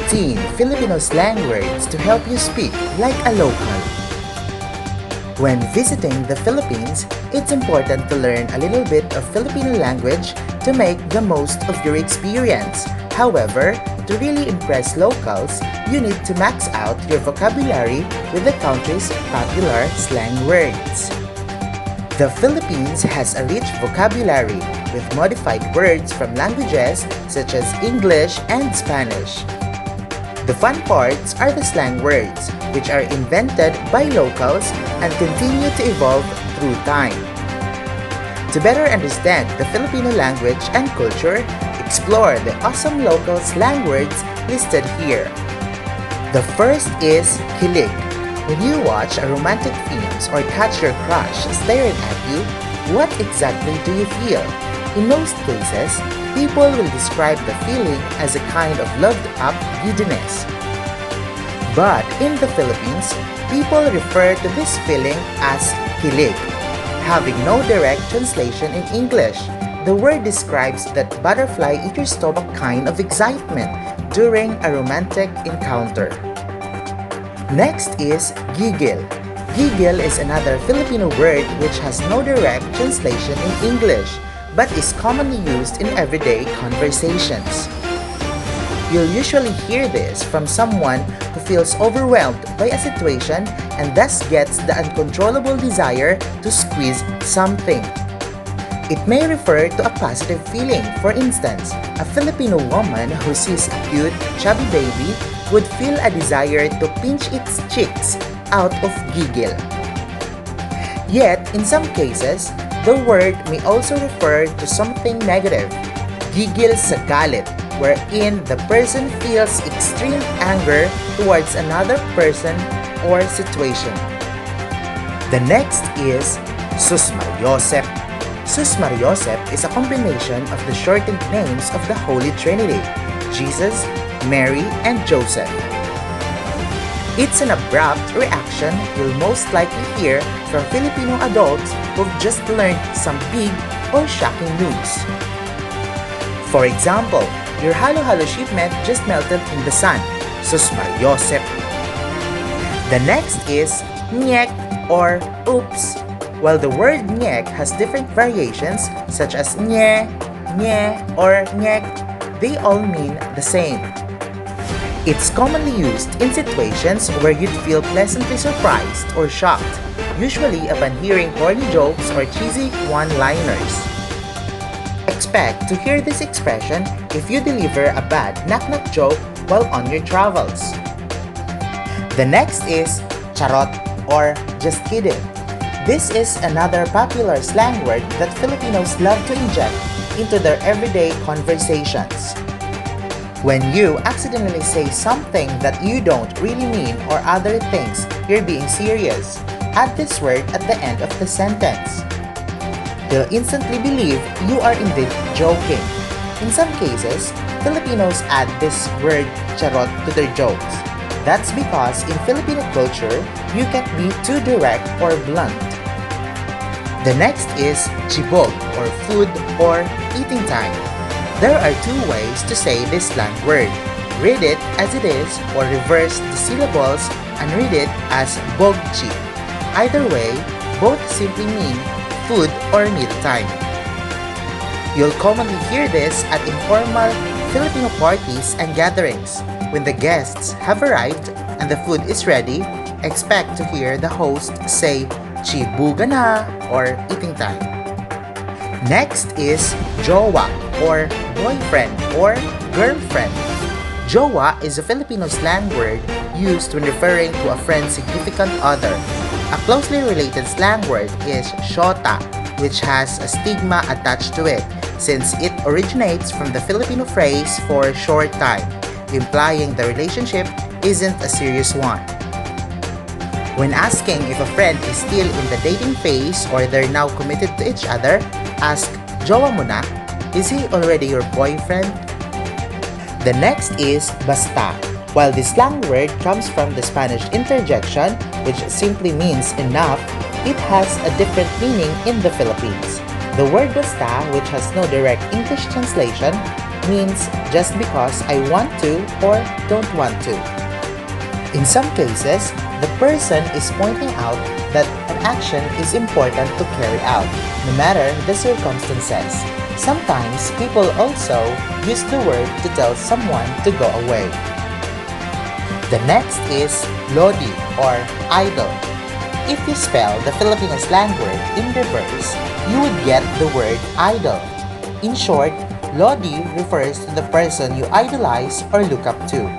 15 Filipino slang words to help you speak like a local. When visiting the Philippines, it's important to learn a little bit of Filipino language to make the most of your experience. However, to really impress locals, you need to max out your vocabulary with the country's popular slang words. The Philippines has a rich vocabulary with modified words from languages such as English and Spanish. The fun parts are the slang words, which are invented by locals and continue to evolve through time. To better understand the Filipino language and culture, explore the awesome local slang words listed here. The first is kilig. When you watch a romantic films or catch your crush staring at you, what exactly do you feel? In most cases, people will describe the feeling as a kind of loved-up giddiness. But in the Philippines, people refer to this feeling as kilig. Having no direct translation in English, the word describes that butterfly in your stomach kind of excitement during a romantic encounter. Next is gigil. Gigil is another Filipino word which has no direct translation in English but is commonly used in everyday conversations. You'll usually hear this from someone who feels overwhelmed by a situation and thus gets the uncontrollable desire to squeeze something. It may refer to a positive feeling. For instance, a Filipino woman who sees a cute, chubby baby would feel a desire to pinch its cheeks out of gigil. Yet, in some cases, the word may also refer to something negative, gigil sa galit, wherein the person feels extreme anger towards another person or situation. The next is Sus Mariosep. Sus Mariosep is a combination of the shortened names of the Holy Trinity, Jesus, Mary, and Joseph. It's an abrupt reaction you'll most likely hear from Filipino adults who've just learned some big or shocking news. For example, your halo-halo shipment just melted in the sun. Sus Mariosep. The next is nyek or oops. While the word nyek has different variations such as nye, or nyek, they all mean the same. It's commonly used in situations where you'd feel pleasantly surprised or shocked, usually upon hearing corny jokes or cheesy one-liners. Expect to hear this expression if you deliver a bad knock-knock joke while on your travels. The next is charot or just kidding. This is another popular slang word that Filipinos love to inject into their everyday conversations. When you accidentally say something that you don't really mean or other things you're being serious, add this word at the end of the sentence. They'll instantly believe you are indeed joking. In some cases, Filipinos add this word charot to their jokes. That's because in Filipino culture, you can't be too direct or blunt. The next is chibog or food or eating time. There are two ways to say this slang word. Read it as it is or reverse the syllables and read it as bogchi. Either way, both simply mean food or meal time. You'll commonly hear this at informal Filipino parties and gatherings. When the guests have arrived and the food is ready, expect to hear the host say chibuga na or eating time. Next is jowa or boyfriend or girlfriend. Jowa is a Filipino slang word used when referring to a friend's significant other. A closely related slang word is shota, which has a stigma attached to it since it originates from the Filipino phrase for short time, implying the relationship isn't a serious one. When asking if a friend is still in the dating phase or they're now committed to each other, ask, jowa mo na? Is he already your boyfriend? The next is basta. While this slang word comes from the Spanish interjection, which simply means enough, it has a different meaning in the Philippines. The word basta, which has no direct English translation, means just because I want to or don't want to. In some cases, the person is pointing out that an action is important to carry out, no matter the circumstances. Sometimes people also use the word to tell someone to go away. The next is lodi or idol. If you spell the Filipino slang word in reverse, you would get the word idol. In short, lodi refers to the person you idolize or look up to.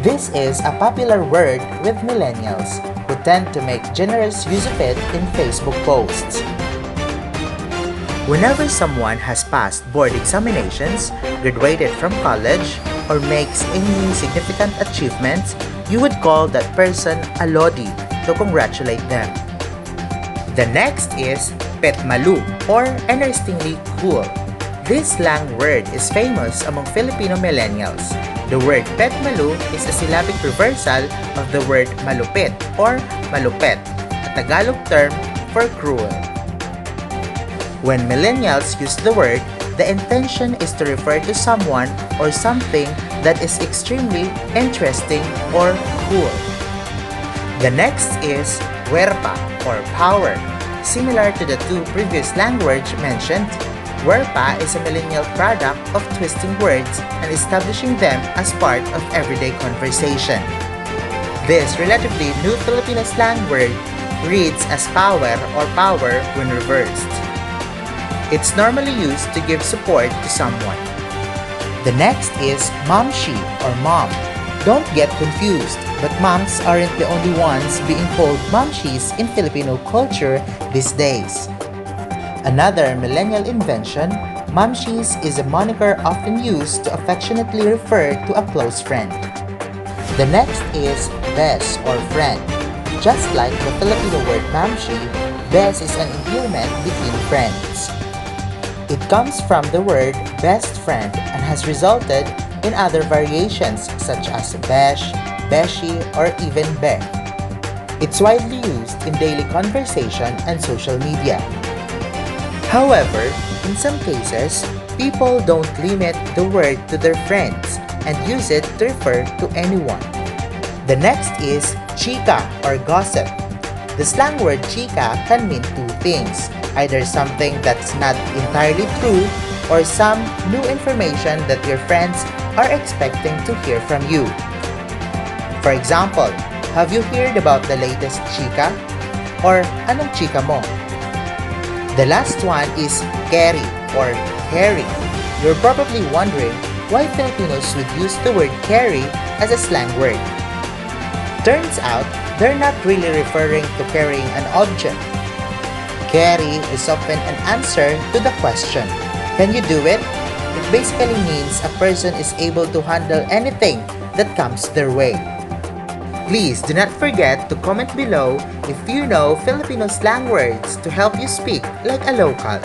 This is a popular word with millennials who tend to make generous use of it in Facebook posts. Whenever someone has passed board examinations, graduated from college, or makes any significant achievements, you would call that person a lodi to congratulate them. The next is petmalu or interestingly cool. This slang word is famous among Filipino millennials. The word petmalu is a syllabic reversal of the word malupit or malupet, a Tagalog term for cruel. When millennials use the word, the intention is to refer to someone or something that is extremely interesting or cool. The next is huerpa or power. Similar to the two previous slang words mentioned, huerpa is a millennial product of twisting words and establishing them as part of everyday conversation. This relatively new Filipino slang word reads as power or power when reversed. It's normally used to give support to someone. The next is mamshi or mom. Don't get confused, but moms aren't the only ones being called mamshis in Filipino culture these days. Another millennial invention, mamshis is a moniker often used to affectionately refer to a close friend. The next is bes or friend. Just like the Filipino word mamshi, bes is an endearment between friends. It comes from the word best friend and has resulted in other variations such as besh, beshi, or even be. It's widely used in daily conversation and social media. However, in some cases, people don't limit the word to their friends and use it to refer to anyone. The next is chika or gossip. The slang word chika can mean two things, either something that's not entirely true or some new information that your friends are expecting to hear from you. For example, have you heard about the latest chika? Or anong chika mo? The last one is carry or carry. You're probably wondering why Filipinos would use the word carry as a slang word. Turns out, they're not really referring to carrying an object. Carry is often an answer to the question, can you do it? It basically means a person is able to handle anything that comes their way. Please do not forget to comment below if you know Filipino slang words to help you speak like a local.